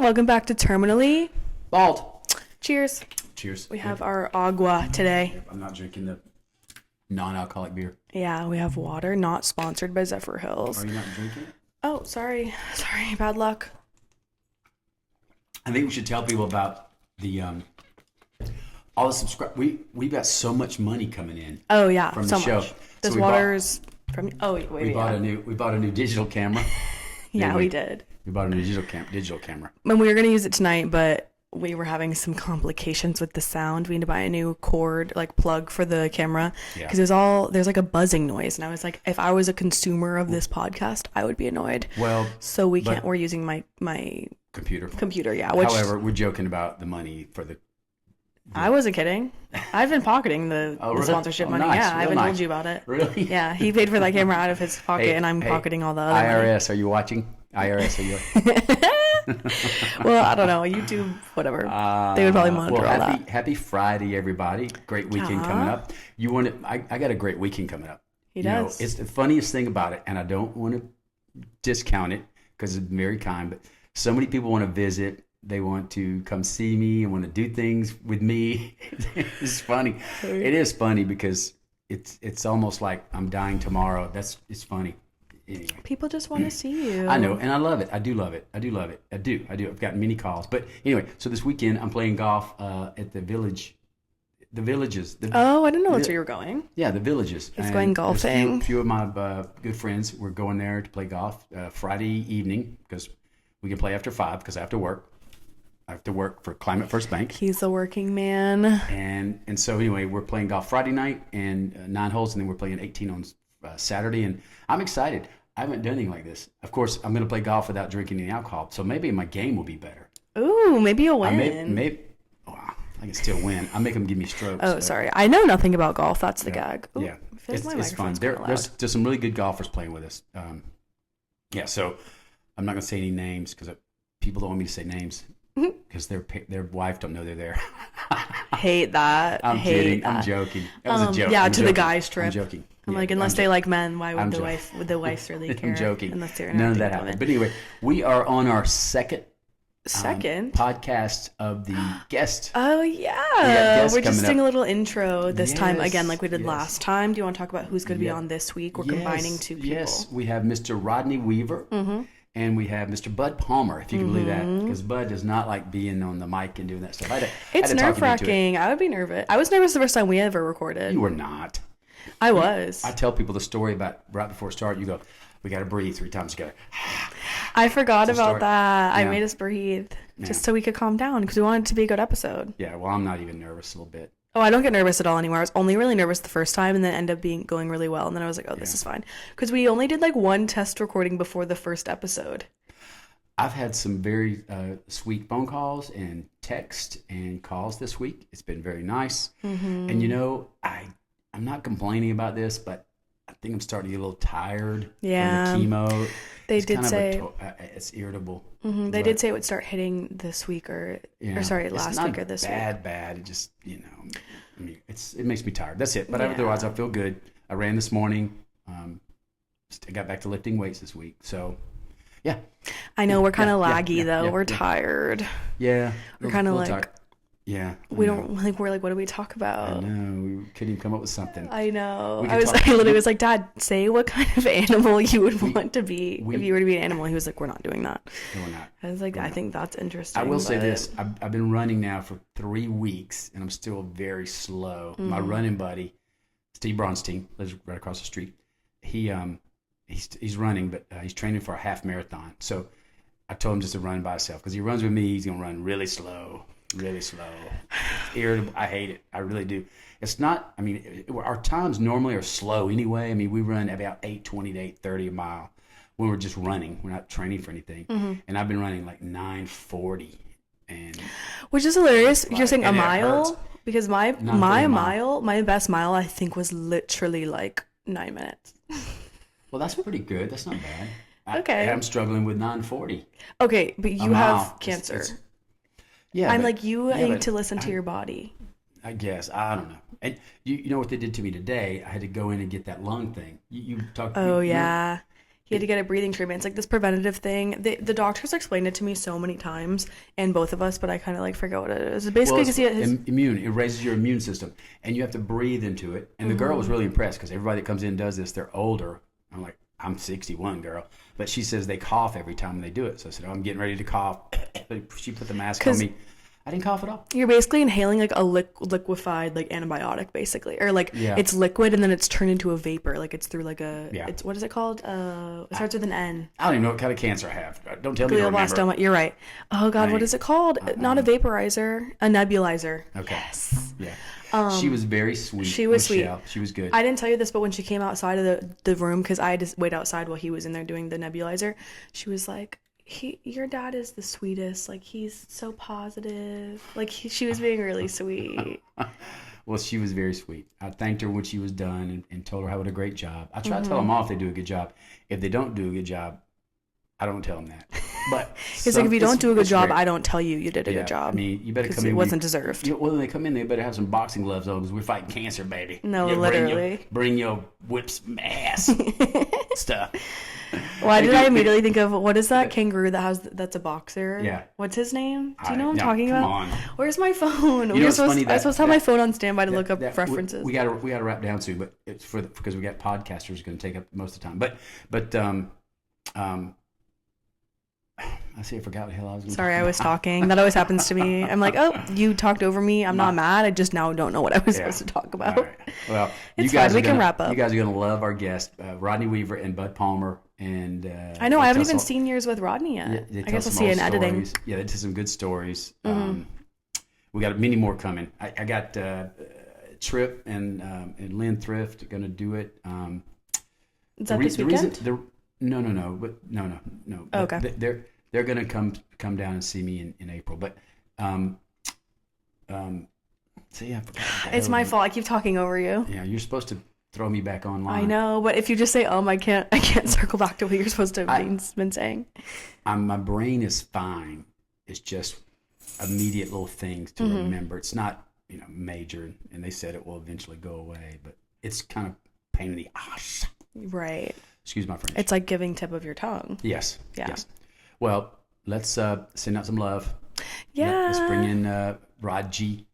welcome back to Terminally Bald. Cheers. Cheers. We have our agua today. I'm not drinking the non-alcoholic beer. Yeah, we have water, not sponsored by Zephyr Hills. Are you not drinking? Oh, sorry, bad luck. I think we should tell people about the all the subscribe. We've got so much money coming in. Oh yeah, from so the show. much. This water's from. Oh wait, we bought a new digital camera. Yeah, we did. We bought a new digital camera. And we were gonna use it tonight, but we were having some complications with the sound. We had to buy a new cord, like plug for the camera, because there's like a buzzing noise, and I was like, if I was a consumer of this podcast, I would be annoyed. Well, so we're using my computer. Yeah. However, we're joking about the money for the. I wasn't kidding. I've been pocketing the sponsorship money. Nice. Yeah, I haven't told you about it. Really? Yeah, he paid for that camera out of his pocket, and I'm pocketing all the other IRS, money. are you watching? IRS, are you? Well, I don't know. YouTube, whatever. They would probably monitor all that. Happy Friday, everybody. Great weekend coming up. I got a great weekend coming up. He does. It's the funniest thing about it, and I don't want to discount it because it's very kind, but so many people want to visit. They want to come see me and want to do things with me. It's funny. It is funny because it's almost like I'm dying tomorrow. It's funny. Anyway. People just want to see you. I know, and I love it. I do love it. I do. I've gotten many calls. But anyway, so this weekend I'm playing golf at the Villages. I didn't know that's where you were going. Yeah, the Villages. He's going golfing. A few of my good friends were going there to play golf Friday evening because we can play after 5 because I have to work. I have to work for Climate First Bank. He's a working man. And so anyway, we're playing golf Friday night and 9 holes, and then we're playing 18 on Saturday, and I'm excited. I haven't done anything like this. Of course, I'm going to play golf without drinking any alcohol, so maybe my game will be better. Ooh, maybe you'll win. I can still win. I make them give me strokes. Oh, sorry. I know nothing about golf. That's the gag. Ooh, yeah, it's fun. There's some really good golfers playing with us. So I'm not going to say any names because people don't want me to say names. Because their wife don't know they're there. Hate that. I'm kidding. I'm joking. That was a joke. Yeah, the guys trip. I'm joking. I'm like, unless they like men, why would the wife really care? I'm joking. Unless they're none of that happened. But anyway, we are on our second podcast of the guest. Oh yeah, we're just doing a little intro this time again, like we did last time. Do you want to talk about who's going to be on this week? We're combining 2 people. Yes, we have Mr. Rodney Weaver. Mm-hmm. And we have Mr. Bud Palmer, if you can believe that, because Bud does not like being on the mic and doing that stuff. It's nerve-wracking. I would be nervous. I was nervous the first time we ever recorded. You were not. I was. I tell people the story about right before it started. You go, we got to breathe 3 times together. I forgot about that. Yeah. I made us breathe just so we could calm down because we wanted it to be a good episode. Yeah, well, I'm not even nervous a little bit. Oh, I don't get nervous at all anymore. I was only really nervous the first time and then ended up going really well. And then I was like, oh, this is fine. Because we only did like 1 test recording before the first episode. I've had some very sweet phone calls and text and calls this week. It's been very nice. Mm-hmm. And, I'm not complaining about this, but I think I'm starting to get a little tired from the chemo. They did say it's irritable. Mm-hmm. They did say it would start hitting this week last week or this week. Bad. It just, it makes me tired. That's it. But otherwise, I feel good. I ran this morning. I got back to lifting weights this week. So, yeah. I know we're kind of laggy though. We're tired. Yeah. We're kind of like. Tired. Yeah. We're like, what do we talk about? I know. We couldn't even come up with something. I know. I literally was like, Dad, say what kind of animal you would want to be if you were to be an animal. He was like, we're not doing that. No, we're not. I was like, I think that's interesting. I will say this. I've been running now for 3 weeks, and I'm still very slow. Mm-hmm. My running buddy, Steve Bronstein, lives right across the street. He's running, but he's training for a half marathon. So I told him just to run by himself because he runs with me. He's going to run really slow. It's irritable. I hate it. I really do. It's not, our times normally are slow anyway. We run about 8:20 to 8:30 a mile when we're just running. We're not training for anything. Mm-hmm. And I've been running like 9:40. Which is hilarious. You're saying a mile? Because my best mile, I think, was literally like 9 minutes. Well, that's pretty good. That's not bad. Okay. I'm struggling with 9:40. Okay, but you have cancer. Yeah, I'm like, you need to listen to your body. I guess. I don't know. And you know what they did to me today? I had to go in and get that lung thing. You talked. Oh, yeah. He had to get a breathing treatment. It's like this preventative thing. The doctors explained it to me so many times, and both of us, but I kind of like forget what it is. It's basically because it raises your immune system, and you have to breathe into it. And the girl was really impressed because everybody that comes in and does this, they're older. I'm like, I'm 61, girl. But she says they cough every time they do it. So I said, I'm getting ready to cough. But she put the mask on me. I didn't cough at all. You're basically inhaling like a liquefied like antibiotic, basically, or like it's liquid and then it's turned into a vapor. Like it's through like a it's what is it called? It starts with an N. I don't even know what kind of cancer I have. Don't tell me. Glioblastoma. You're right. Oh God, what is it called? Not a vaporizer, a nebulizer. Okay. Yes. Yeah. She was very sweet. She was Michelle. sweet. She was good. I didn't tell you this, but when she came outside of the room, because I had to wait outside while he was in there doing the nebulizer, she was like, your dad is the sweetest. Like, he's so positive. Like, she was being really sweet. Well, she was very sweet. I thanked her when she was done and told her what a great job. I try to tell them all if they do a good job. If they don't do a good job, I don't tell them that. But it's like, if you don't do a good job, I don't tell you did a good job. I mean, you better come in. It wasn't deserved. Well, when they come in, they better have some boxing gloves on because we're fighting cancer, baby. No, literally. Bring your whips ass stuff. Why did I immediately think of, what is that kangaroo that's a boxer? Yeah. What's his name? Do you know what I'm talking about? Come on. Where's my phone? You know, it's funny I was supposed to have my phone on standby to look up references. We got to wrap down soon, but it's because we got podcasters going to take up most of the time. But I see. I forgot what the hell I was going to Sorry, I was talking. That always happens to me. I'm like, oh, you talked over me. I'm not mad. I just now don't know what I was supposed to talk about. All right. Well, it's fine. We can wrap up. You guys are going to love our guest, Rodney Weaver and Bud Palmer. And I know I haven't even seen yours with Rodney yet. I guess I'll see it in editing. Yeah, they did some good stories. We got many more coming. I got Trip and Lynn Thrift going to do it. Is that this weekend? No. Okay. They're going to come down and see me in April. But so yeah, I forgot. It's my fault. I keep talking over you. Yeah, you're supposed to throw me back online. I know, but if you just say I can't circle back to what you're supposed to have been saying. My brain is fine. It's just immediate little things to remember. It's not major, and they said it will eventually go away, but it's kind of pain in the ass. Right. Excuse my French. It's like giving tip of your tongue. Yes. Yeah. Yes. Well, let's send out some love. Yeah. Let's bring in Rod G,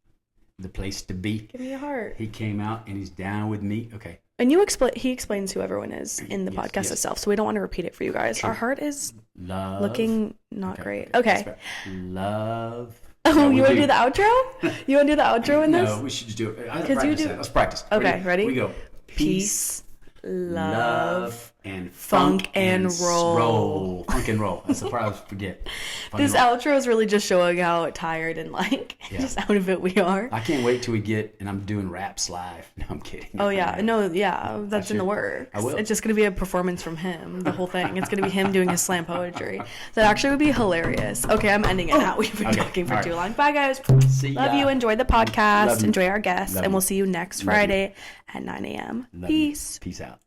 the place to be. Give me a heart. He came out and he's down with me. Okay. And he explains who everyone is in the podcast itself, so we don't want to repeat it for you guys. True. Our heart is looking not great. Okay. Love. Oh, you want to do the outro? You want to do the outro in this? No, we should just do it. Let's practice. Okay, ready? We go. Peace, love, and funk and roll. Funk and roll. That's the part I always forget. This outro is really just showing how tired and just out of it we are. I can't wait till we get, and I'm doing raps live. No, I'm kidding. Oh yeah, that's in the works. I will. It's just gonna be a performance from him, the whole thing. It's gonna be him doing his slam poetry. That actually would be hilarious. Okay, I'm ending it now. We've been talking for too long. Bye guys. See ya. Love you. Enjoy the podcast. Enjoy our guests, and we'll see you next Friday at 9 a.m. Peace. Peace out.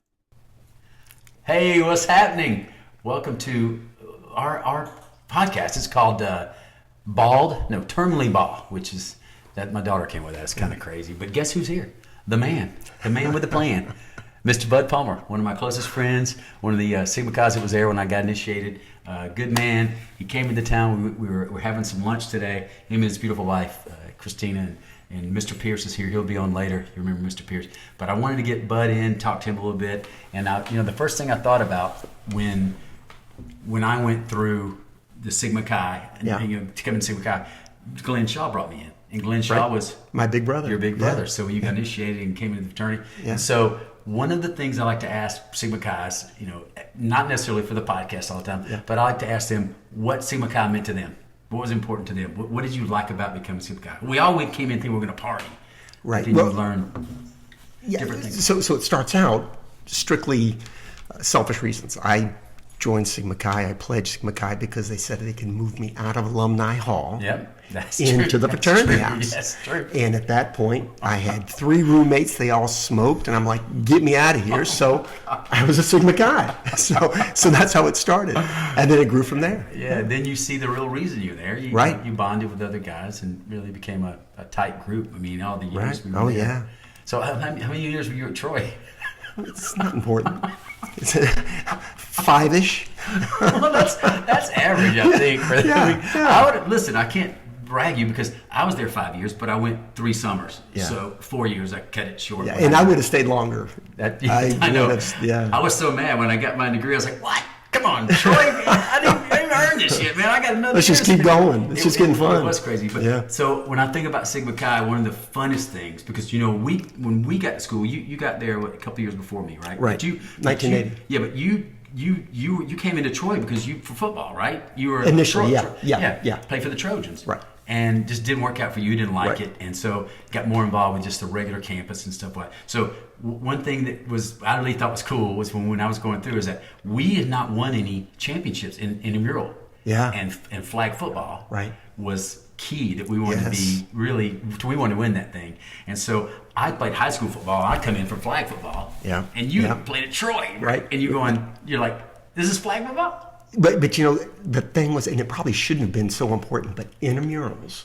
Hey, what's happening? Welcome to our podcast. It's called Terminally Bald, which is that my daughter came with that. It's kind of crazy. But guess who's here? The man with the plan. Mr. Bud Palmer, one of my closest friends, one of the Sigma Chi's that was there when I got initiated. Good man. He came into town. We were having some lunch today. Him and his beautiful wife, Christina, and Mr. Pierce is here. He'll be on later. You remember Mr. Pierce. But I wanted to get Bud in, talk to him a little bit. And the first thing I thought about when I went through the Sigma Chi, to come in Sigma Chi, Glenn Shaw brought me in. And Glenn Shaw was my big brother. Your big brother. So you got initiated and came into the fraternity. Yeah. And so one of the things I like to ask Sigma Chi's, not necessarily for the podcast all the time, but I like to ask them what Sigma Chi meant to them. What was important to them? What did you like about becoming Sigma Chi? We all came in thinking we were going to party. Right. Then you learn different things. So it starts out strictly selfish reasons. I joined Sigma Chi. I pledged Sigma Chi because they said they can move me out of Alumni Hall into the fraternity house. That's true. And at that point, I had 3 roommates. They all smoked, and I'm like, get me out of here. So I was a Sigma Chi. So that's how it started. And then it grew from there. Yeah, then you see the real reason you're there. You bonded with other guys and really became a tight group. I mean, all the years we were there. Yeah. So how many years were you at Troy? It's not important. It's 5-ish. Well, that's average, I think. I would listen. I can't brag you because I was there 5 years, but I went 3 summers. Yeah. So 4 years, I cut it short. Yeah, and I would have stayed longer. I know. I was so mad when I got my degree. I was like, "What? Come on, Troy! I didn't earn this shit, man. I got another." Let's just keep going. It's just getting fun. It was crazy, but so when I think about Sigma Chi, one of the funnest things, because when we got to school, you got there a couple years before me, right? Right. 1980. But you came into Troy because for football, right? You were initially, played for the Trojans, right? And just didn't work out for you. You didn't like it, and so got more involved with just the regular campus and stuff like that. So one thing that I really thought was cool was when I was going through is that we had not won any championships in intramural. Yeah. And flag football was key, that we wanted to be we wanted to win that thing. And so I played high school football. I come in for flag football. Yeah. And you played at Troy. Right. And you're like, this is flag football? But you know, the thing was, and it probably shouldn't have been so important, but intramurals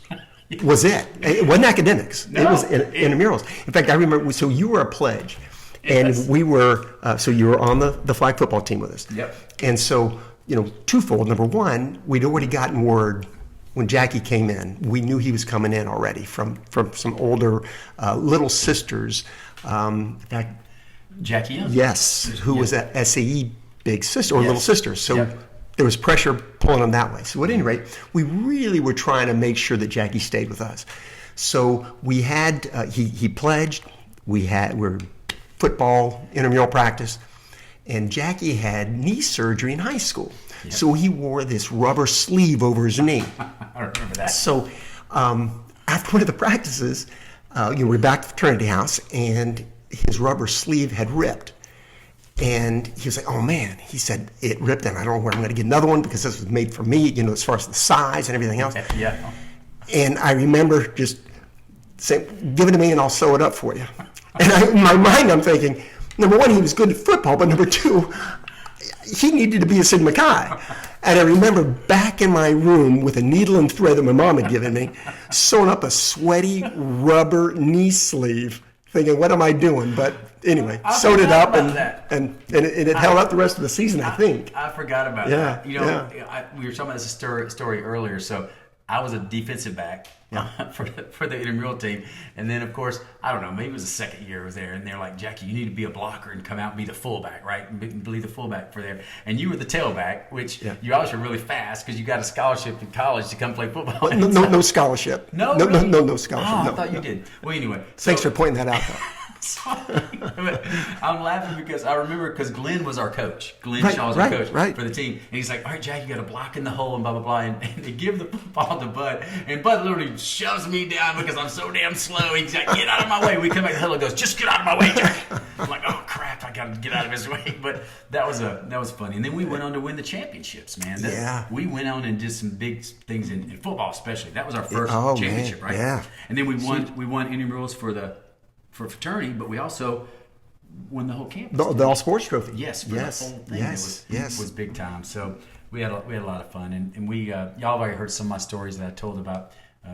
was it. It wasn't academics. No, it was intramurals. In fact, I remember, so you were a pledge, and we were, so you were on the flag football team with us. Yep. And so, you know, twofold. Number one, we'd already gotten word when Jackie came in. We knew he was coming in already from some older little sisters. In fact, Jackie Young. Yes, who was a SAE big sister or little sister. So there was pressure pulling him that way. So at any rate, we really were trying to make sure that Jackie stayed with us. So we had, he pledged, we're football, intramural practice, and Jackie had knee surgery in high school. Yep. So he wore this rubber sleeve over his knee. I remember that. So after one of the practices, we're back at the fraternity house, and his rubber sleeve had ripped. And he was like, "Oh man," he said, "it ripped, and I don't know where I'm going to get another one because this was made for me, you know, as far as the size and everything else." Yeah. And I remember just saying, "Give it to me, and I'll sew it up for you." And in my mind, I'm thinking, number one, he was good at football, but number two, he needed to be a Sigma Chi. And I remember back in my room with a needle and thread that my mom had given me, sewing up a sweaty rubber knee sleeve, thinking, what am I doing? But anyway, sewed it up, and it held up the rest of the season, I think. I forgot about that. You know, we were talking about this story earlier. So I was a defensive back for the intramural team. And then, of course, I don't know, maybe it was the second year I was there. And they're like, "Jackie, you need to be a blocker and come out and be the fullback, right? And be the fullback for there." And you were the tailback, which you obviously were really fast because you got a scholarship in college to come play football. No scholarship. No scholarship. Oh, I thought you did. Well, anyway. Thanks for pointing that out, though. I'm laughing because I remember Glenn was our coach. Glenn Shaw was our coach for the team. And he's like, "All right, Jack, you got to block in the hole and blah, blah, blah." And they give the football to Bud. And Bud literally shoves me down because I'm so damn slow. He's like, "Get out of my way." We come back to the hill and goes, "Just get out of my way, Jack." I'm like, "Oh, crap, I got to get out of his way." But that was funny. And then we went on to win the championships, man. We went on and did some big things in football especially. That was our first championship, right? Yeah. And then we won intramurals for fraternity, but we also won the whole campus. The all sports trophy. Yes, for the whole thing. It was big time. So we had a lot of fun, and we y'all have already heard some of my stories that I told about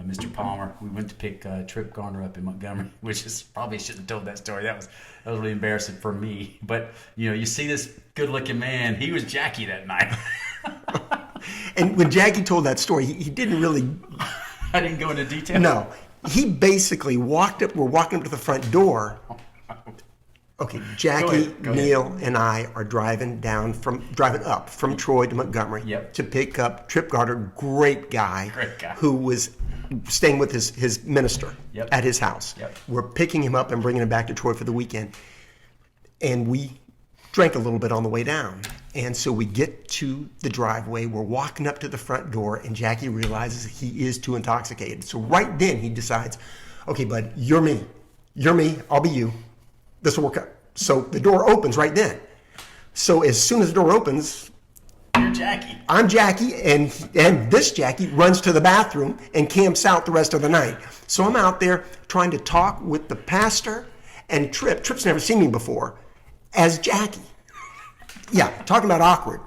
Mr. Palmer. We went to pick Trip Garner up in Montgomery, which is probably shouldn't have told that story. That was really embarrassing for me. But you know, you see this good-looking man. He was Jackie that night. And when Jackie told that story, he didn't really. I didn't go into detail. No. He basically we're walking up to the front door. Okay, Jackie, Neil, and I are driving up from Troy to Montgomery to pick up Trip Garner, great guy, who was staying with his minister at his house. We're picking him up and bringing him back to Troy for the weekend. And we drank a little bit on the way down. And so we get to the driveway, we're walking up to the front door, and Jackie realizes he is too intoxicated. So right then he decides, "Okay, bud, you're me, I'll be you. This will work out." So the door opens right then. So as soon as the door opens, you're Jackie. I'm Jackie, and this Jackie runs to the bathroom and camps out the rest of the night. So I'm out there trying to talk with the pastor and Trip's never seen me before, as Jackie. Yeah, talking about awkward.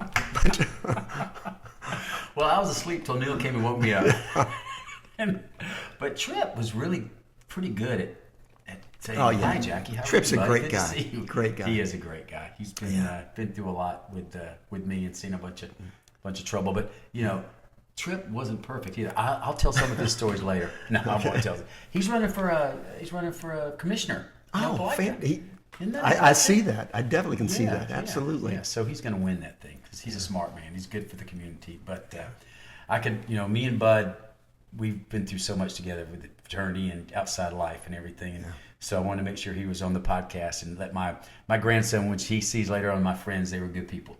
Well, I was asleep till Neil came and woke me up. But Trip was really pretty good at saying, Oh, yeah. hi, Jackie. How Tripp's are you, a buddy? great Good to guy. see you. Great guy. He is a great guy. He's been through a lot with me and seen a bunch of trouble. But Tripp wasn't perfect either. I'll tell some of his stories later. No, I won't tell them. He's running for a commissioner. Oh, Isn't that I see that. I definitely can see that. Absolutely. Yeah, so he's going to win that thing because he's a smart man. He's good for the community. But I could, me and Bud, we've been through so much together with the fraternity and outside life and everything. And so I wanted to make sure he was on the podcast and let my grandson, which he sees later on, my friends, they were good people.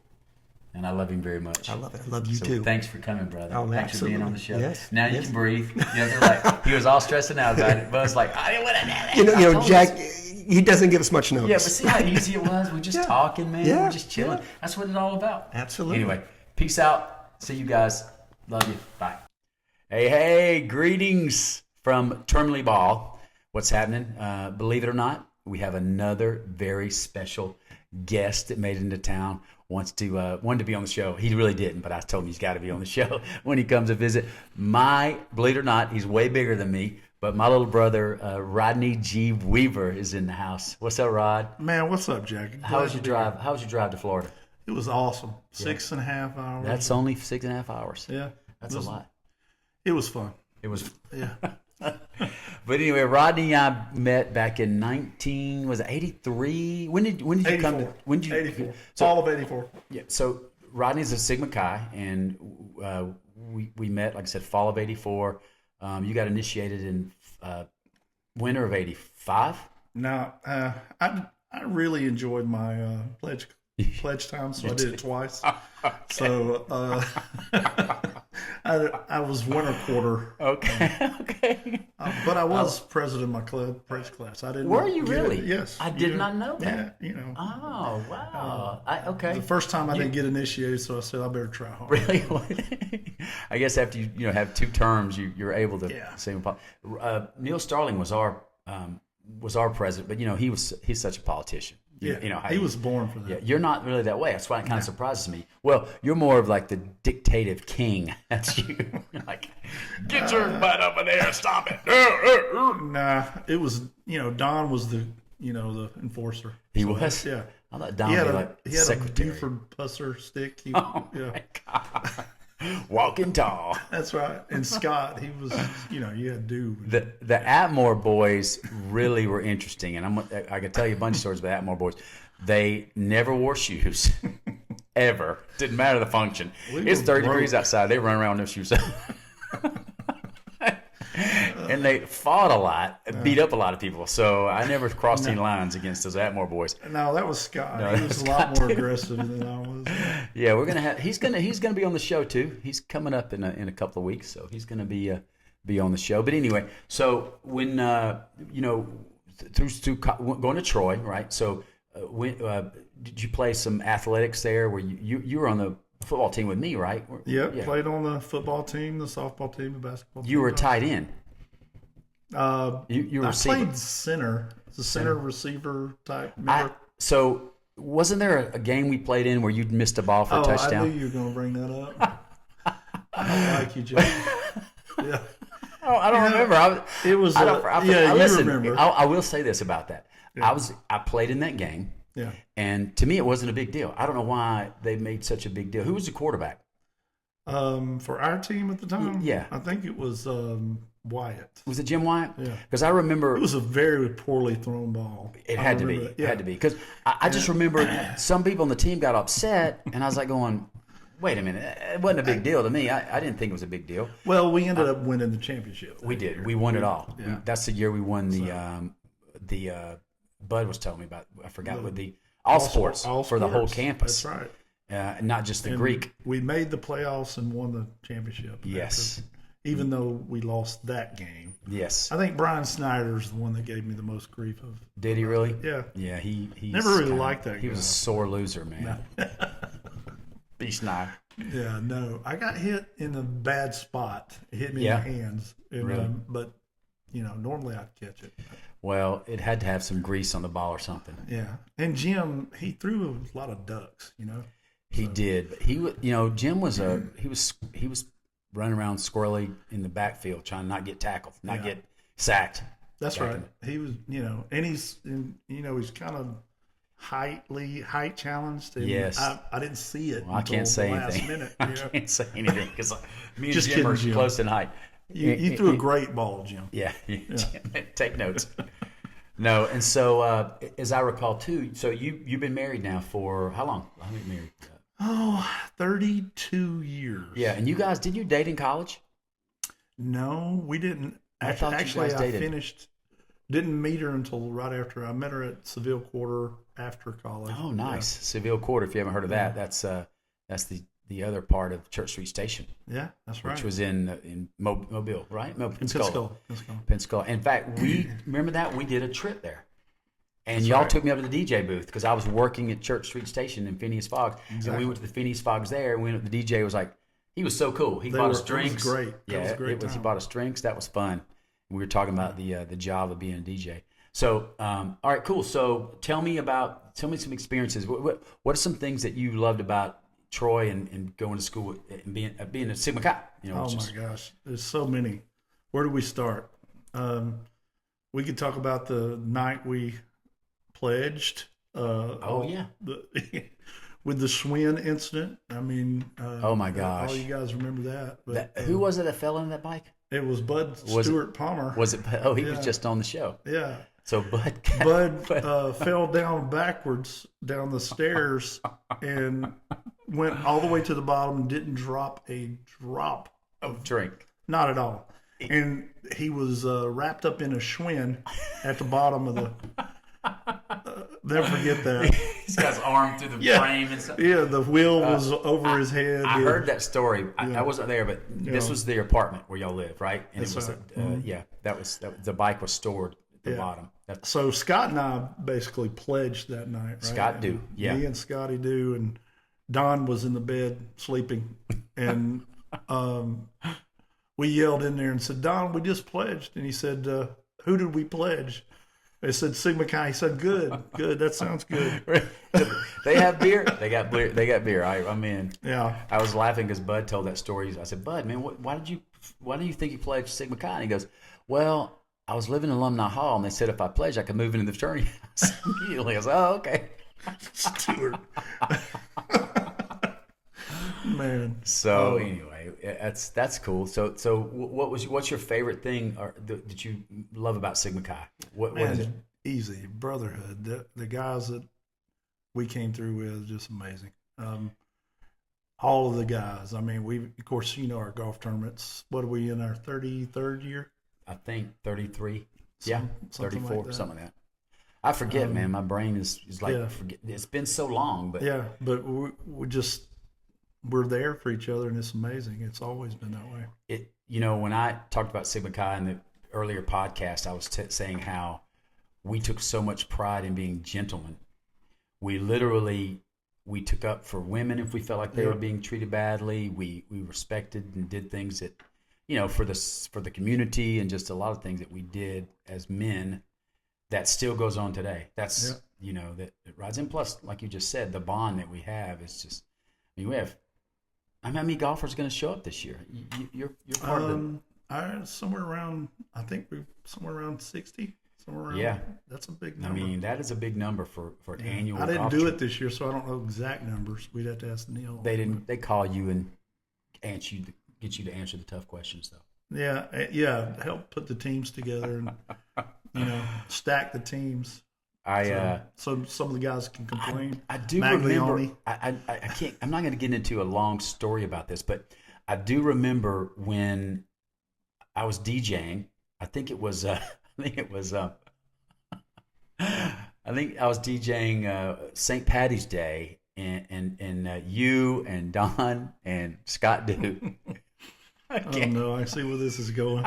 And I love him very much. I love it. I love you so too. Thanks for coming, brother. Oh, thanks absolutely. for being on the show. Yes. Now you can breathe. They're like, he was all stressing out about it. Bud's like, I didn't want to do that. Jack, he doesn't give us much notice. Yeah, but see how easy it was? We're just talking, man. Yeah. We're just chilling. That's what it's all about. Absolutely. Anyway, peace out. See you guys. Love you. Bye. Hey, greetings from Termley Ball. What's happening? Believe it or not, we have another very special guest that made it into town. Wanted to be on the show. He really didn't, but I told him he's got to be on the show when he comes to visit. Believe it or not, he's way bigger than me, but my little brother, Rodney G. Weaver, is in the house. What's up, Rod? Man, what's up, Jack? How was your drive? How was your drive to Florida? It was awesome. 6.5 hours. That's only 6.5 hours. Yeah. That's a lot. It was fun. It was. Yeah. But anyway, Rodney and I met back in 83? When did you 84. come to? When did you? 84. Fall of 84. Yeah. So Rodney's a Sigma Chi, and we met, like I said, fall of 84. You got initiated in winter of 85. Now, I really enjoyed my pledge time, so I did it twice. So I was winter quarter. Okay. But I was president of my pledge class. I didn't. Were you get really? it. Yes. I did not know that. Yeah. Oh wow. Okay. The first time I didn't get initiated, so I said I better try hard. Really? I guess after you have two terms, you're able to say. Neil Starling was our president, but he's such a politician. He was born for that. Yeah, you're not really that way. That's why it kind of surprises me. Well, you're more of like the dictative king. That's you. You're like, get your butt over there, stop it. Nah, it was Don was the the enforcer. He was. Yeah. I thought Don was like he had secretary. a Buford Pusser stick. My God. Walking tall. That's right. And Scott, he was, you had do. The Atmore boys really were interesting, and I could tell you a bunch of stories about Atmore boys. They never wore shoes, ever. Didn't matter the function. It's 30 degrees outside. They run around with no shoes. And they fought a lot, beat up a lot of people. So I never crossed any lines against those Atmore boys. No, that was Scott. He was a lot more aggressive than I was. Yeah, we're gonna have. He's gonna be on the show too. He's coming up in a couple of weeks, so he's gonna be on the show. But anyway, so when through going to Troy, right? So when did you play some athletics there? Where you were on the football team with me, right? Yep, yeah. Played on the football team, the softball team, the basketball team. You were a tight end. You were I played center. It's a center receiver type. So wasn't there a game we played in where you missed a ball for a touchdown? I knew you were going to bring that up. I like you, Joe. Yeah. Oh, I don't remember. It was. Listen, you remember. I will say this about that. Yeah. I played in that game. Yeah. And to me, it wasn't a big deal. I don't know why they made such a big deal. Who was the quarterback? For our team at the time? Yeah. I think it was Wyatt. Was it Jim Wyatt? Yeah. Because I remember. It was a very poorly thrown ball. It had to be. It had to be. Because I just remember some people on the team got upset, and I was like going, wait a minute. It wasn't a big deal to me. I didn't think it was a big deal. Well, we ended up winning the championship. We did. We won it all. Yeah. That's the year we won the Bud was telling me about. I forgot what the all sports for the whole campus. That's right. Not just the Greek. We made the playoffs and won the championship. Yes. Even though we lost that game. Yes. I think Brian Snyder's the one that gave me the most grief of. Did he really? Yeah. Yeah, he never really liked that guy. He was a sore loser, man. B. Snyder. Yeah, no. I got hit in a bad spot. It hit me in the hands. And, really? But, normally I'd catch it. Well, it had to have some grease on the ball or something. Yeah. And Jim, he threw a lot of ducks, He did. He Jim was he was running around squirrely in the backfield trying to not get tackled, not get sacked. That's right. He was, and he's kind of height challenged. And yes. I didn't see it. Well, I can't say anything. Minute, I can't say anything because me and Just Jim are kidding, Jim. close in height. You threw a great ball, Jim. Yeah. Take notes. No, and so as I recall too, so you've been married now for how long? How long have you been married? 32 years. Yeah, and you guys, did you date in college? No, we didn't. I thought you guys dated. Didn't meet her until right after. I met her at Seville Quarter after college. Oh, nice. Yeah. Seville Quarter, if you haven't heard of that, that's the other part of Church Street Station. Yeah, that's right. Which was in Mobile, right? Pensacola. Pensacola. In fact, remember that? We did a trip there. And y'all took me up to the DJ booth because I was working at Church Street Station in Phineas Fogg. Exactly. And we went to the Phineas Foggs there, and the DJ was like, he was so cool. He bought us drinks. It was great. Yeah, he bought us drinks. That was fun. We were talking about the job of being a DJ. So, all right, cool. So tell me some experiences. What are some things that you loved about Troy and going to school and being a Sigma Chi? My gosh, there's so many. Where do we start? We could talk about the night we pledged. With the Schwinn incident. I mean, oh my gosh! All you guys remember that? But, who was it that fell on that bike? It was Bud Stewart Palmer. Was it? Oh, he was just on the show. Yeah. So Bud fell down backwards down the stairs and went all the way to the bottom and didn't drop a drop of drink. Not at all. And he was wrapped up in a Schwinn at the bottom of the. Never forget that. He's got his arm through the frame and stuff. Yeah, the wheel was over his head. I heard that story. I wasn't there, but this was the apartment where y'all live, right? And it was, that was the bike was stored at the bottom. So Scott and I basically pledged that night, right? Scott do, yeah. Me and Scotty do, and Don was in the bed sleeping, and we yelled in there and said, "Don, we just pledged," and he said, "Who did we pledge?" They said Sigma Chi. He said, "Good. That sounds good." They have beer. They got beer. I'm in. Yeah. I was laughing because Bud told that story. I said, "Bud, man, why do you think you pledged Sigma Chi?" And he goes, "Well, I was living in Alumni Hall, and they said if I pledged, I could move into the fraternity house." Immediately, I was, "Oh, okay." Stewart. Man. So anyway, that's cool. So what's your favorite thing that you love about Sigma Chi? What is it? Easy brotherhood. The guys that we came through with just amazing. All of the guys. I mean, we of course our golf tournaments. What are we in our 33rd year? I think 33. Yeah, 34, like something like that. I forget, man. My brain is like forget. It's been so long, but we're there for each other, and it's amazing. It's always been that way. When I talked about Sigma Chi in the earlier podcast, I was saying how we took so much pride in being gentlemen. We took up for women if we felt like they were being treated badly. We respected and did things that, for the community, and just a lot of things that we did as men that still goes on today. That's that it rides in. Plus, like you just said, the bond that we have is just. We have. How many golfers are going to show up this year? You're part of it. Somewhere around. I think we're somewhere around 60. Somewhere around. Yeah, that's a big number. I mean, that is a big number for an annual. I didn't golf do trip. it this year, so I don't know exact numbers. We'd have to ask Neil. They didn't. They call you and get you to answer the tough questions, though. Yeah. Help put the teams together and stack the teams. So some of the guys can complain. I do remember. I can't. I'm not going to get into a long story about this, but I do remember when I was DJing. I think I was DJing St. Patty's Day, and you and Don and Scott do. Oh no! I see where this is going.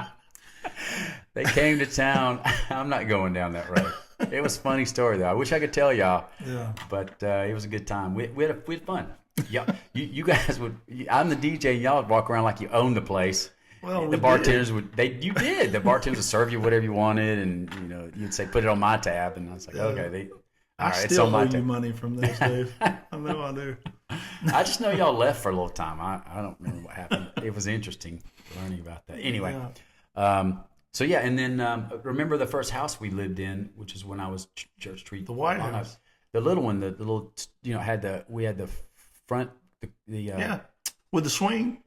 They came to town. I'm not going down that road. It was a funny story though. I wish I could tell y'all. Yeah. But it was a good time. We had fun. Yeah. You guys would. I'm the DJ. And y'all would walk around like you own the place. Well, the bartenders would. You did. The bartenders would serve you whatever you wanted, and you'd say put it on my tab, and I was like, okay. I still owe you money from those days. I know I do. I just know y'all left for a little time. I don't remember what happened. It was interesting learning about that. Anyway. Yeah. So yeah, and then remember the first house we lived in, which is when I was Church Street. The White House. The little one, the little, we had the front, with the swing.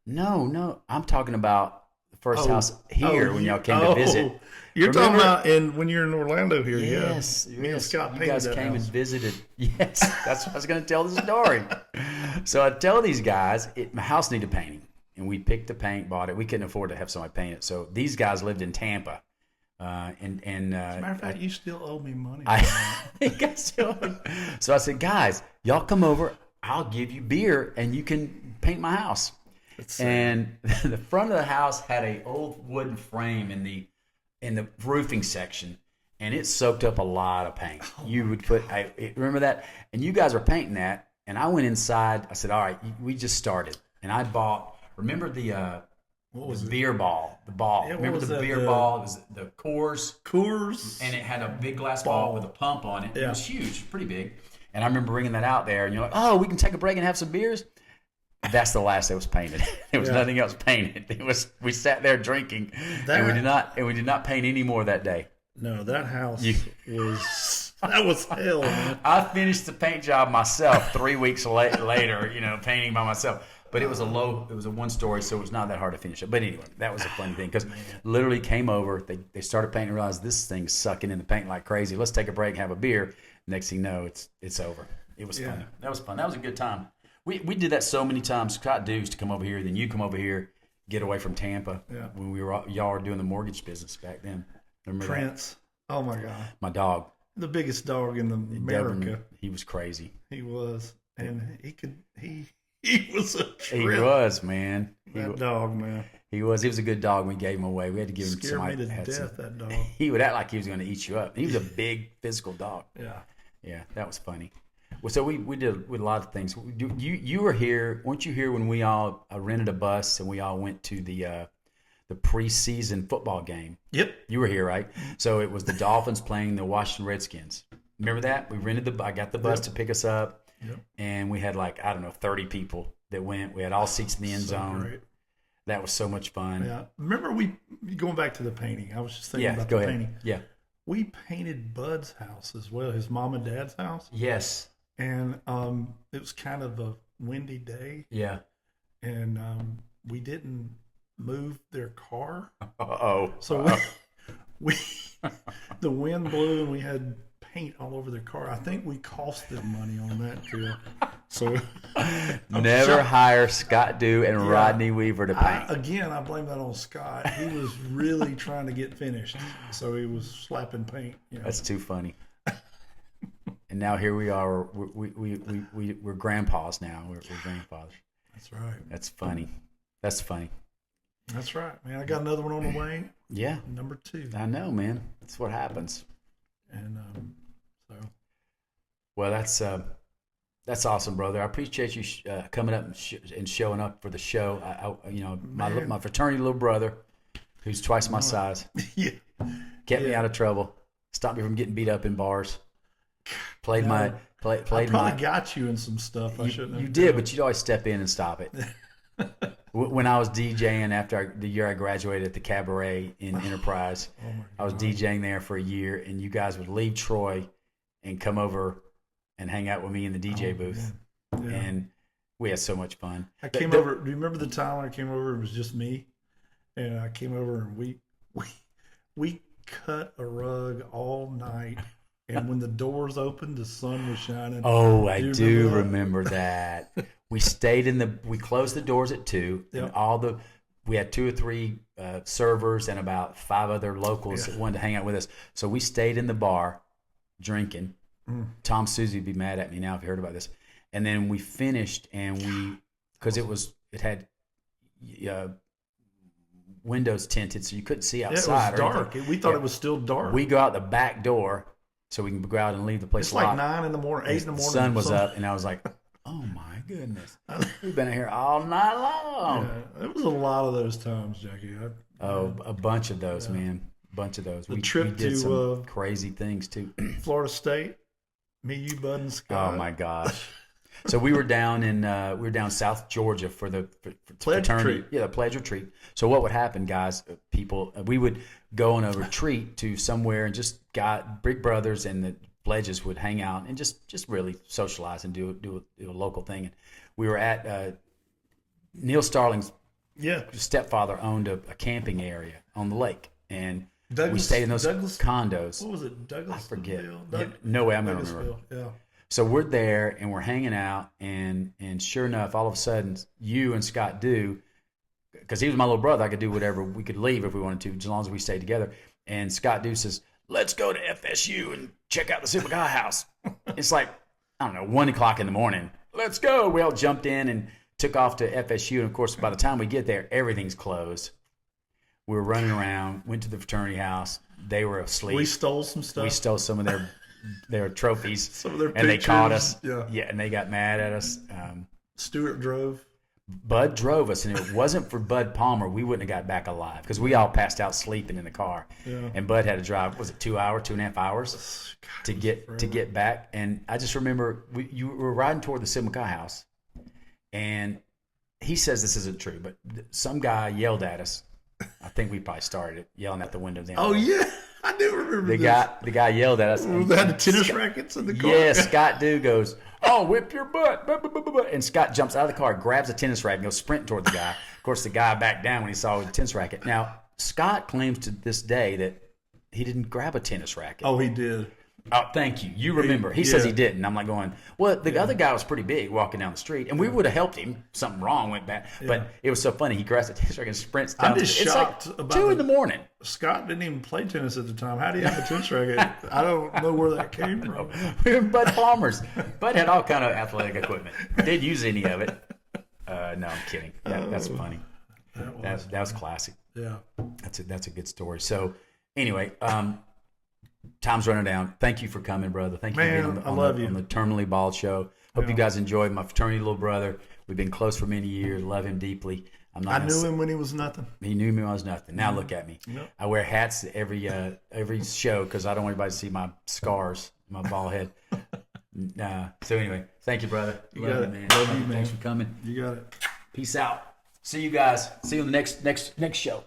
No, I'm talking about the first house here when y'all came to visit. You're talking about when you're in Orlando here. Yes, Me and Scott you painted guys that came house. and visited. Yes, that's what I was going to tell the story. So I tell these guys, my house needed painting, and we picked the paint, bought it. We couldn't afford to have somebody paint it, so these guys lived in Tampa. As a matter of fact, you still owe me money. So I said, guys, y'all come over. I'll give you beer, and you can paint my house. And the front of the house had a old wooden frame in the roofing section, and it soaked up a lot of paint. You would remember that, and you guys were painting that, and I went inside. I said, all right, we just started, and I bought. Remember the beer ball, the ball. Yeah, remember the beer ball? It was the Coors, and it had a big glass ball with a pump on it. It was huge, pretty big. And I remember bringing that out there, and you're like, oh, we can take a break and have some beers. That's the last that was painted. There was nothing else painted. We sat there drinking, and we did not paint any more that day. No, that house was hell, man. I finished the paint job myself 3 weeks later, painting by myself. But it was a one story, so it was not that hard to finish it. But anyway, that was a funny thing because literally came over, they started painting and realized this thing's sucking in the paint like crazy. Let's take a break and have a beer. Next thing you know, it's over. It was fun. That was fun. That was a good time. We did that so many times. Scott Dukes to come over here, then you come over here, get away from Tampa when y'all were doing the mortgage business back then. Remember Prince. That? Oh my God. My dog. The biggest dog in America. He was crazy. He was, and he was a trip. He was, man. That dog, man. He was a good dog. We gave him away. We had to give him Scared me to death, that dog. He would act like he was going to eat you up. He was a big physical dog. Yeah, that was funny. Well, so we did a lot of things. You were here, weren't you here when we all rented a bus and we all went to the preseason football game? Yep. You were here, right? So it was the Dolphins playing the Washington Redskins. Remember that? I got the bus to pick us up, and we had 30 people that went. We had all seats in the end zone. Great. That was so much fun. Yeah. Remember going back to the painting. I was just thinking about the painting. Yeah. We painted Bud's house as well, his mom and dad's house. Yes. And it was kind of a windy day. Yeah. And we didn't move their car. Uh-oh. So we the wind blew and we had paint all over their car. I think we cost them money on that too. So never hire Scott Dew and Rodney Weaver to paint. I blame that on Scott. He was really trying to get finished, so he was slapping paint. That's too funny. And now here we are. We're grandpas now. We're grandfathers. That's right. That's funny. That's funny. That's right, man. I got another one on the way. Yeah. Number 2. I know, man. That's what happens. And so. Well, that's awesome, brother. I appreciate you coming up and showing up for the show. My fraternity little brother, who's twice my size, kept me out of trouble, stopped me from getting beat up in bars. I probably got you in some stuff. I shouldn't have. You did, but you'd always step in and stop it. When I was DJing after the year I graduated at the Cabaret in Enterprise, I was DJing there for a year, and you guys would leave Troy and come over and hang out with me in the DJ booth. Yeah. And we had so much fun. I came over. Do you remember the time I came over? It was just me, and I came over and we cut a rug all night. And when the doors opened, the sun was shining. Oh, I do remember that. We closed the doors at 2. Yep. And we had 2 or 3 servers and about 5 other locals that wanted to hang out with us. So we stayed in the bar drinking. Tom Susie would be mad at me now if he heard about this. And then we finished, and because it had windows tinted, so you couldn't see outside. It was dark. We thought it was still dark. We go out the back door so we can go out and leave the place It's locked. like 9 in the morning, 8 in the morning. The sun was up, and I was like, oh my goodness. We've been here all night long. Yeah, it was a lot of those times, Jackie. A bunch of those, man. A bunch of those. The trip we did to some crazy things, too. Florida State. Me, you, Bud, and Scott. Oh, my gosh. So we were down South Georgia for the fraternity. Yeah, the pledge retreat. So what would happen, guys, people, we would go on a retreat to somewhere and just big brothers and the pledges would hang out and just really socialize and do a local thing. And we were at Neil Starling's stepfather owned a camping area on the lake, and we stayed in those condos. What was it, Douglas? I forget. No way I'm going to remember. Yeah. So we're there and we're hanging out, and sure enough, all of a sudden, you and Scott do, because he was my little brother, I could do whatever. We could leave if we wanted to, as long as we stayed together. And Scott do says, let's go to FSU and check out the Super Guy house. It's like, I don't know, 1 o'clock in the morning. Let's go. We all jumped in and took off to FSU. And of course, by the time we get there, everything's closed. We were running around, went to the fraternity house. They were asleep. We stole some stuff. We stole some of their trophies. Some of their pictures. And they caught us. Yeah, and they got mad at us. Stuart drove. Bud drove us, and if it wasn't for Bud Palmer, we wouldn't have got back alive because we all passed out sleeping in the car. Yeah. And Bud had to drive, was it 2.5 hours to get back? And I just remember you were riding toward the Sigma Chi house, and he says this isn't true, but some guy yelled at us. I think we probably started it, yelling out the window. Oh yeah, I do remember the guy yelled at us. They had the tennis rackets in the car. Yeah, Scott goes, "Oh, whip your butt!" And Scott jumps out of the car, grabs a tennis racket, and goes sprinting toward the guy. Of course, the guy backed down when he saw the tennis racket. Now, Scott claims to this day that he didn't grab a tennis racket. Oh, he did. Oh, thank you. You remember. He says he didn't. I'm like going, well, the other guy was pretty big walking down the street, and we would have helped him. Something wrong went bad. Yeah. But it was so funny. He grabs a tennis racket and sprints down. I'm just shocked like about 2 in the morning. Scott didn't even play tennis at the time. How do you have a tennis racket? I don't know where that came from. We were Bud Palmer's. Bud had all kind of athletic equipment. Didn't use any of it. No, I'm kidding. That's funny. That was classic. Yeah. That's a good story. So anyway, time's running down. Thank you for coming, brother. Thank you for being on the Terminally Bald Show. Hope you guys enjoyed my fraternity little brother. We've been close for many years. Love him deeply. I knew him when he was nothing. He knew me when I was nothing. Now look at me. Yep. I wear hats every show because I don't want anybody to see my scars, my bald head. So anyway, thank you, brother. Love you, man. Thanks for coming. You got it. Peace out. See you guys. See you on the next show.